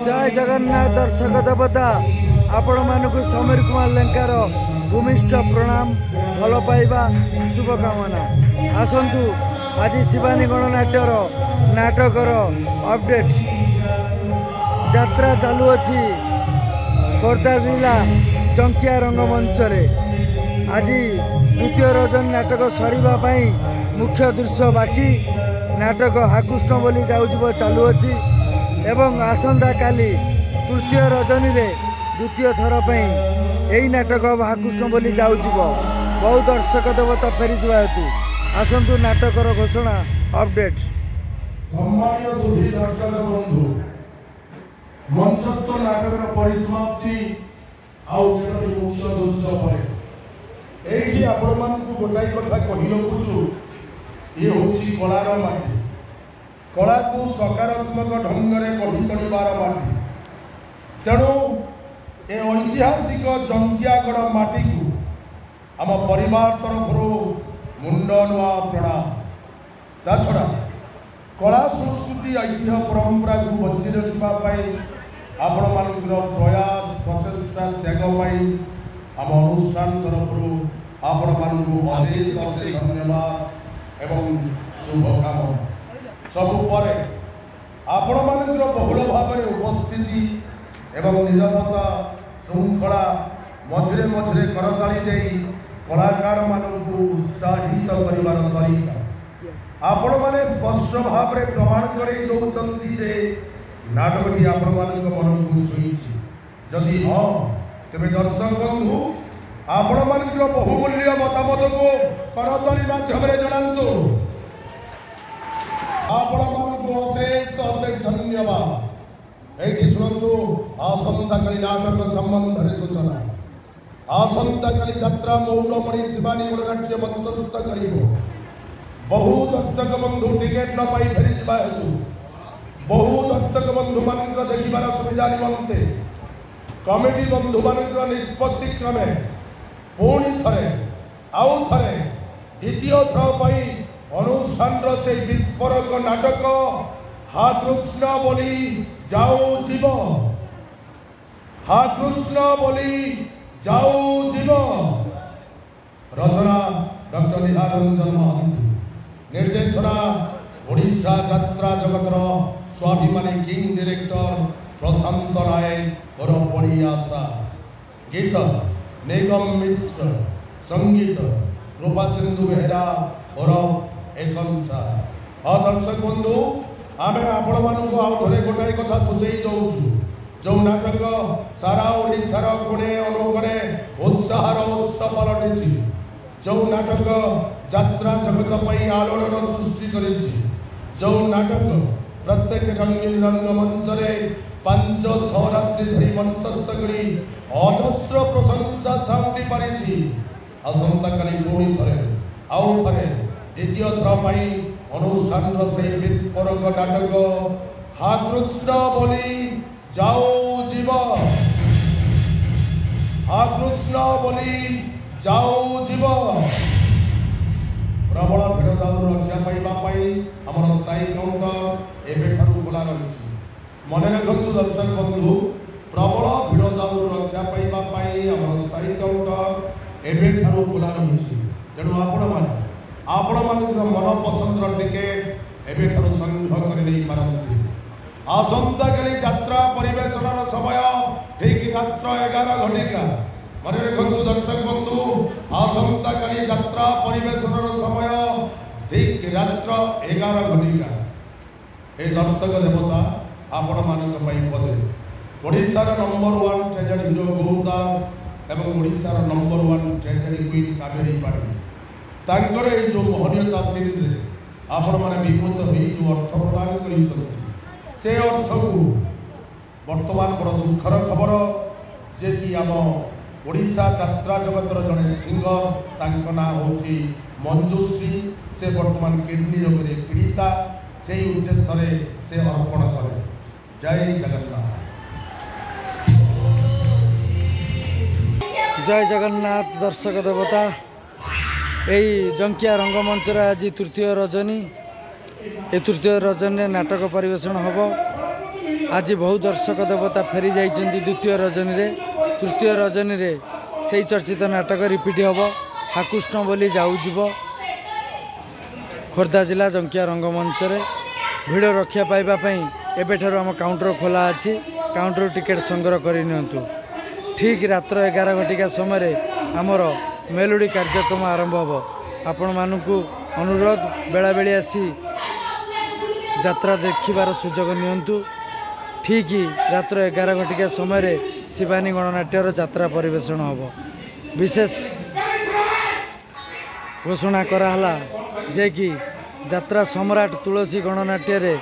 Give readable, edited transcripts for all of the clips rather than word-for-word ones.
जय जगन्नाथ दर्शक देवता आपण मानक समीर कुमार लेंकार भूमिष्ठ प्रणाम भल पाइबा शुभकामना। आसतु आज शिवानी गणनाट्यर नाटकर अपडेट यात्रा चालू अच्छी खोर्धा जिला जंकिया रंगमंच आज द्वितीय रजन नाटक सरीबा मुख्य दृश्य बाकी नाटक हाकृष्ण बोली जाऊब चालू अच्छी एवं आसंता काली तृतीय रजनी रे द्वितीय थर यही नाटक हाकृष्ण बोली जाऊब बहु दर्शक देवता फेरी जा हेतु आसतु नाटकर घोषणा अपडेट। मंचस्थ नाटक परिसमाप्ति मुख्य दृश्य पर ये आपण मानक गोटाई कथा कही रखुचु ये हूँ कलार माटी कला को सकारात्मक ढंग से गढ़ी तोड़ार माटी तेणु ए ऐतिहासिक जंकियागढ़ माटी को आम परिवार तरफ मुंड नुआ प्रणाम। ता छड़ा कला संस्कृति ऐतिह्य परंपरा को बची रखापी आपण मान प्रयास प्रचेषा त्याग आम अनुष्ठान तरफ आपण मान अशेष धन्यवाद एवं शुभकामना। सबुपर आपण मान बहुल भाव में उपस्थिति एवं निरवता श्रृंखला मझे मझे करताली दे कलाकार मानक उत्साहित करिवार तरीका आपण माने स्पष्ट भाव में प्रमाण कर जे नाटकटी आपण मान मन को छुई जदि हाँ तेरे दर्शक बंधु आपण मान बहुमूल्य मतामत को करताली माध्यम जनातु आपण मान अशेष अशेष धन्यवाद। ये शुणु आसंता काली नाटक संबंध में सूचना आसंता काली यात्रा मौलमणि शिवानी गणनाट्य मंचस्थ कर बहु दर्शक बंधु टिकेट न पाई फेरी जा हेतु बहु दर्शक बंधु मान देखार सुविधा निमंते कमिटी बंधु मान निष्पत्ति क्रमे पुणी थे आउ थे द्वितीय थर अनुष्ठान से विस्फोरक नाटक हा कृष्ण बोली जाऊ जीव हा कृष्ण बोली जाऊ जीव रचना डॉक्टर निहारंजन महांती निर्देशना ओडिशा यात्रा जगतर स्वाभिमानी किंग डायरेक्टर प्रशांत राय और बड़ी आशा गीत निगम मिश्र संगीत रूपा सिंधु बेहरा और एकांशा। दर्शक बंधु आम आपण मानक आउे गोटाए कथा सूचई दौचु जो नाटक सारा ओडिशार कोणे अनुकोणे उत्साहर उत्सव पलटि जो नाटक यात्रा जगत आलोड़न सृष्टि कर जो नाटक प्रत्येक रंगीन रंगमंच पांच छह रात्रि धरी मंचस्थ कर अजस्र प्रशंसा साउंडी पारी आसंता काली पुणी थे आउ थे द्वितीय थर अनुष्ठान से विस्फोरक नाटक हा कृष्ण बोली जाऊ जीव हा कृष्ण बोली जाऊ जीव प्रबल भिड़ दाऊ रक्षा पाइबापी आम स्थायी काउंटर एवं खोला रही मन रखु दर्शक बंधु प्रबल भिड़ दाऊ रक्षा पाइबापी आम स्थायी काउंटर एवं खोला रही तेणु आपण मान मन पसंद टिकेट एवं संग्रह कर आसंता काली यात्रा परिवेशन समय ठीक रात्र 11 घटिका मन रखु दर्शक बंधु आसंता काली यात्रा परिवेशन समय ठीक रात्र 11 घटिका ए दर्शक देवता आपण मान पदे ओडिशार नंबर 1 ट्रेजेडी हिरो गौदास एवं ओडिशार नंबर 1 ट्रेजेडी क्वीन कावेरी पाटी तांकर जो महनीयता सीरीज आपण मैंने विमुक्त हो जो अर्थ प्रदान कर से अर्थ को वर्तमान बड़ दुखर खबर जे कि आम ओडिशा यात्रा जगतर जड़े सिंगर ना हूँ मंजूश्री से वर्तमान किडनी रोग पीड़िता से उद्देश्य से अर्पण करे। जय जगन्नाथ। जय जगन्नाथ दर्शक देवता यही जंकिया रंगमंच आज तृतीय रजनी ए तृतीय रजनी नाटक परिवेषण हम आज बहु दर्शक देवता फेरी जाइछन्ति द्वितीय रजनी रे। तृतीय रजनी रे सेई चर्चित नाटक रिपीट हम हाकुष्ण बोली जाऊ जीव खोर्धा जिला जंकिया रंगमंच रे। भिड़ रक्षा पाइबापी एबेठार आम काउंटर खोला अच्छी काउंटर टिकेट संग्रह करनियंतु। ठीक रात्र 11 घटिका समय आमर मेलोडी कार्यक्रम आरंभ हम। आपण मानकु अनुरोध बेला बेली आसी यात्रा देखिबार सुजोग नियंतु। ठीक रात्र 11 घटिका समय शिवानी गणनाट्यर यात्रा परिवेषण हम। विशेष घोषणा कराला जे कि यात्रा सम्राट तुलसी गणनाट्य रे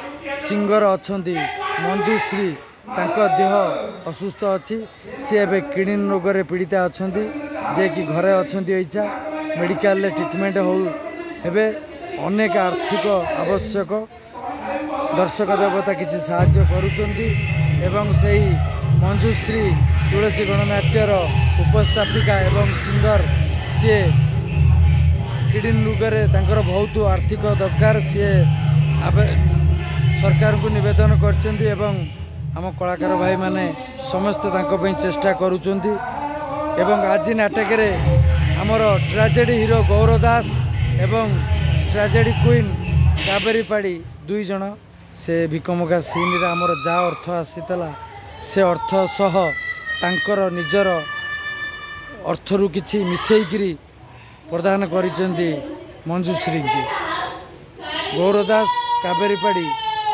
सिंगर अछंती मंजुश्री तांको देह असुस्थ अच्छी सी एवं किडनी रोग रे पीड़िता अछंती जे कि घरे अछंती इच्छा मेडिकल रे ट्रीटमेंट हो हेबे अनेक आर्थिक आवश्यक दर्शक देवता किसी साहाय्य करुचंती एवं सही मंजुश्री तुलसी गणनाट्यर उपस्थापिका एवं सिंगर सी किडनी रोग तांकर बहुत आर्थिक दरकार सी सरकार को निवेदन करचंती एवं आम कलाकार भाई माने समस्ते तांको पई चेष्टा करुचंती। एवं आज नाटक रे हमर ट्रेजेडी हीरो गौरव दास एवं ट्रेजेडी क्वीन कावेरी पाड़ी दुई जन से भिकमगा सीन रे हमर जा अर्थ आसीतला से अर्थ सह तांकर निजर अर्थरु किछि मिसेइकरी प्रदान करिसेंती मंजुश्री की। गौरव दास कावेरी पाड़ी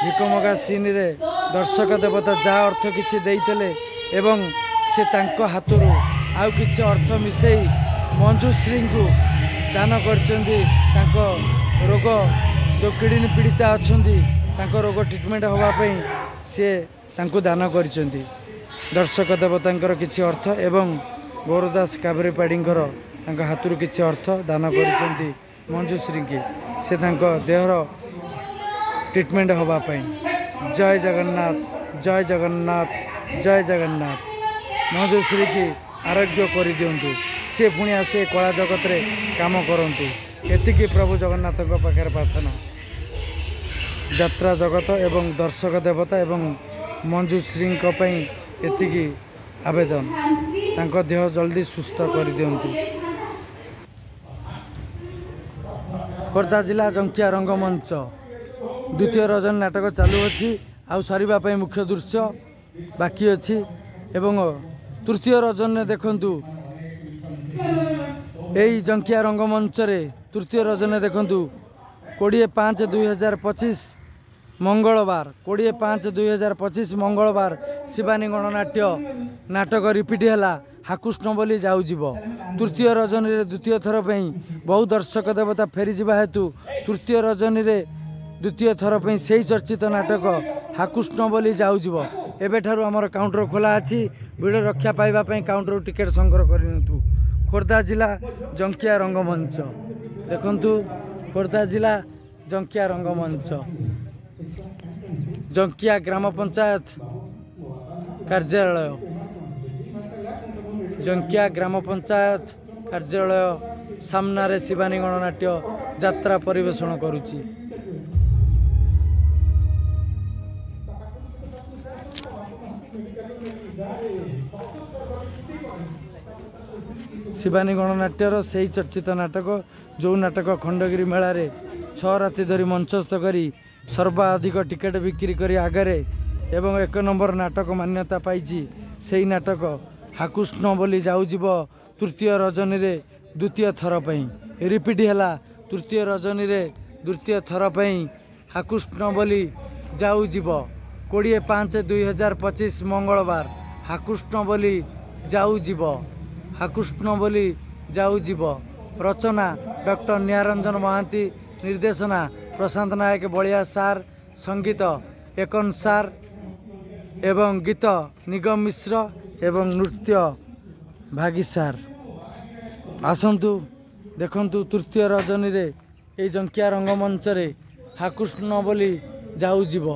भिकमगा सीन रे दर्शक देवता जा अर्थ किछि देइतले एवं से तांको हाथरू आउ किछि अर्थ मिसेई मंजुश्री को दान करचंती। तांको रोग जो किडनी पीड़िता अछंती तांको रोग ट्रीटमेंट होबा पई से तांको दान करचंती। दर्शक देवतांकर किछि अर्थ एवं गौरदास कावेरी पाड़ींकर तांको हाथरू किछि अर्थ दान करचंती मंजुश्री की से तांको देहर ट्रीटमेंट होबा पई। जय जगन्नाथ जय जगन्नाथ जय जगन्नाथ। मंजुश्री की आरोग्य कर दिंतु सी पुणी आसे कला जगत रे काम करंतु एतिकी प्रभु जगन्नाथ पाखे प्रार्थना। यात्रा जगत एवं दर्शक देवता एवं मंजुश्री एतिकी आवेदन तांको देह जल्दी सुस्थ कर दिंतु। खोर्धा जिला जंकिया रंगमंच द्वितीय रजनी नाटक चालू अच्छी आउ सरीबा पई मुख्य दृश्य बाकी अच्छी एवं तृतीय रजनी देखंतु एई जंकिया रंगमंच रे तृतीय रजनी देखंतु 20/5/2025 मंगलवार 20/5/2025 मंगलवार शिवानी गणनाट्य नाटक रिपीट है हाकुष्ण बोली जाऊ जीव। तृतीय रजनी रे द्वितीय थर पई बहु दर्शक देवता फेरी जिबा हेतु तृतीय रजनी रे द्वितीय थर पई सेही चर्चित नाटक हाकुष्ण बोली जाऊ जीव एबेठारु हमर काउंटर खोला अछि। भिड़ रक्षा पाइबा पई काउंटर टिकेट संग्रह करिनतु। खोर्धा जिला जंकिया रंगमंच देखंतु खोर्धा जिला जंकिया रंगमंच जंकिया ग्राम पंचायत कार्यालय जंकिया ग्राम पंचायत कार्यालय सामना रे शिवानी गणनाट्य यात्रा परिवेषण करुची। शिवानी गणनाट्यर से चर्चित नाटक जो नाटक खंडगिरी मेला रे 6 राति धरी मंचस्थ करी सर्वाधिक टिकेट बिक्री करी आगरे एवं 1 नंबर नाटक मान्यता पाई से नाटक हाकुष्ण बोली जाऊ जीव तृतीय रजनी रे द्वितीय थर पई रिपीट है। तृतीय रजनी रे द्वितीय थर पई हाकुष्ण बोली जाऊ जीव 20/5/2025 मंगलवार हाकुष्ण बोली जाऊ जीव हाकुष्ण बोली जाऊ जीव। रचना डॉक्टर निहारंजन महांती निर्देशना प्रशांत नायक बलिया सार संगीत एकन सार एवं गीत निगम मिश्र एवं नृत्य भागी सार। आसंतु देखंतु तृतीय रजनी रे ए जंकिया रंगमंच रे हाकुष्ण बोली जाऊ जीव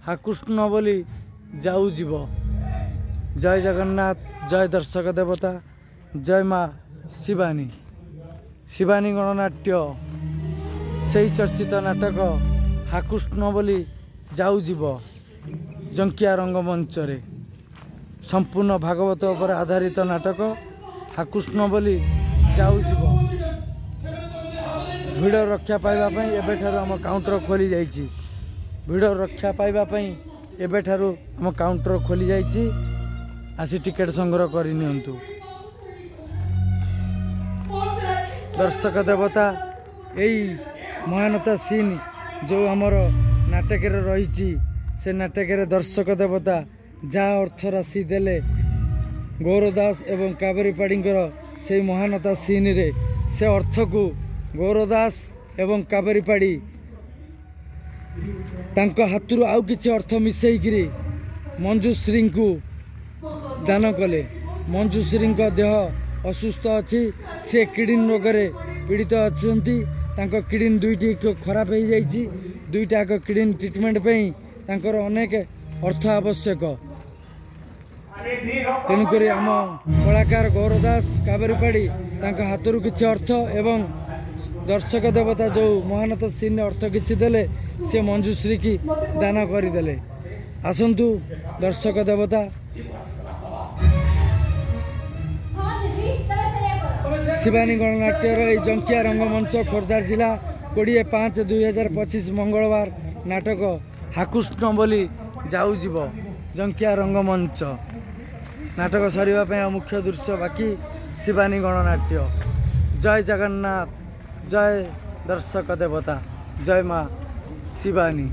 हाकुष्ण बोली जाऊ जीव। जय जगन्नाथ जय दर्शक देवता जय माँ शिवानी। शिवानी गणनाट्य से चर्चित नाटक हाकुष्ण बोली जाऊ जीव जंकिया रंगमंच रे संपूर्ण भागवत पर आधारित नाटक हाकृष्ण बोली जाऊ जीव भिड़ रक्षा पाइबा एबेठारु आम काउंटर खोली जाइछि भिड़ रक्षा पाइबा एबेठारु आम काउंटर खोली जाइछि आसी टिकेट संग्रह करि नियंतु। दर्शक देवता यही महानता सीन जो आमर नाटक रही से नाटक दर्शक देवता जा अर्थ राशि देले गौरदास एवं कावेरीपाड़ींकर से महानता सीन रे से अर्थ को गौरदास एवं कावेरीपाड़ी तांको हाथुरु आउ किछि अर्थ मिसेइकिरी मंजुश्री को दान कले। मंजुश्री देह असुस्थ अच्छी से किडनी रोग पीड़ित अच्छी तांको किडनी दुईटी खराब हो जाइए दुईटा किडनी ट्रिटमेंट तांकर अनेक अर्थ आवश्यक तेणुक आम कलाकार गौरदास कावेरीपाड़ी तांको हाथरू किछि अर्थ एवं दर्शक देवता जो महानता सीन अर्थ किछि देले से मंजुश्री की दान करदेले। आसंतु दर्शक देवता शिवानी गणनाट्यर जंकिया रंगमंच खोर्धा जिला 20/5/2025 मंगलवार नाटक हाकृष्ण बोली जाऊ जीव जंकिया रंगमंच नाटक सरिबा मुख्य दृश्य बाकी शिवानी गणनाट्य। जय जगन्नाथ जय दर्शक देवता जय माँ शिवानी।